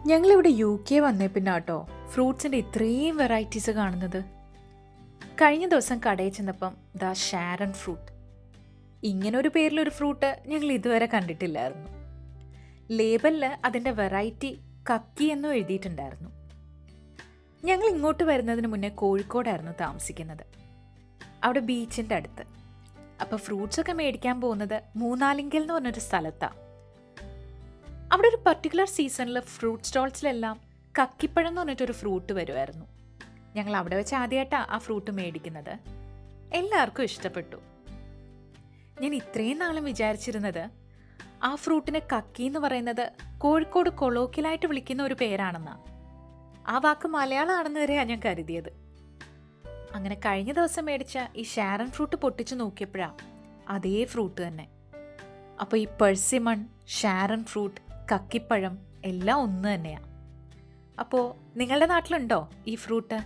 ഞങ്ങളിവിടെ UK വന്നേ പിന്നെ കേട്ടോ ഫ്രൂട്ട്സിൻ്റെ ഇത്രയും വെറൈറ്റീസ് കാണുന്നത്. കഴിഞ്ഞ ദിവസം കടയിൽ ചെന്നപ്പം ദാ ഷാരൻ ഫ്രൂട്ട്, ഇങ്ങനൊരു പേരിലൊരു ഫ്രൂട്ട് ഞങ്ങൾ ഇതുവരെ കണ്ടിട്ടില്ലായിരുന്നു. ലേബലിൽ അതിൻ്റെ വെറൈറ്റി കക്കി എന്നും എഴുതിയിട്ടുണ്ടായിരുന്നു. ഞങ്ങൾ ഇങ്ങോട്ട് വരുന്നതിന് മുന്നേ കോഴിക്കോടായിരുന്നു താമസിക്കുന്നത്, അവിടെ ബീച്ചിൻ്റെ അടുത്ത്. അപ്പോൾ ഫ്രൂട്ട്സൊക്കെ മേടിക്കാൻ പോകുന്നത് മൂന്നാലിങ്കൽ എന്ന് പറഞ്ഞൊരു സ്ഥലത്താണ്. അവിടെ ഒരു പർട്ടിക്കുലർ സീസണിൽ ഫ്രൂട്ട് സ്റ്റോൾസിലെല്ലാം കക്കിപ്പഴം എന്ന് പറഞ്ഞിട്ടൊരു ഫ്രൂട്ട് വരുമായിരുന്നു. ഞങ്ങൾ അവിടെ വെച്ച് ആദ്യമായിട്ടാണ് ആ ഫ്രൂട്ട് മേടിക്കുന്നത്. എല്ലാവർക്കും ഇഷ്ടപ്പെട്ടു. ഞാൻ ഇത്രയും നാളും വിചാരിച്ചിരുന്നത് ആ ഫ്രൂട്ടിന് കക്കി എന്ന് പറയുന്നത് കോഴിക്കോട് കൊളോക്കിയലായിട്ട് വിളിക്കുന്ന ഒരു പേരാണെന്നാണ്. ആ വാക്ക് മലയാളമാണെന്ന് വരെയാണ് ഞാൻ കരുതിയത്. അങ്ങനെ കഴിഞ്ഞ ദിവസം മേടിച്ച ഈ ഷാരൻ ഫ്രൂട്ട് പൊട്ടിച്ചു നോക്കിയപ്പോഴാണ് അതേ ഫ്രൂട്ട് തന്നെ. അപ്പോൾ ഈ പെർസിമൺ, ഷാരൻ ഫ്രൂട്ട്, കക്കിപ്പഴം എല്ലാം ഒന്ന് തന്നെയാണ്. അപ്പോൾ നിങ്ങളുടെ നാട്ടിലുണ്ടോ ഈ ഫ്രൂട്ട്?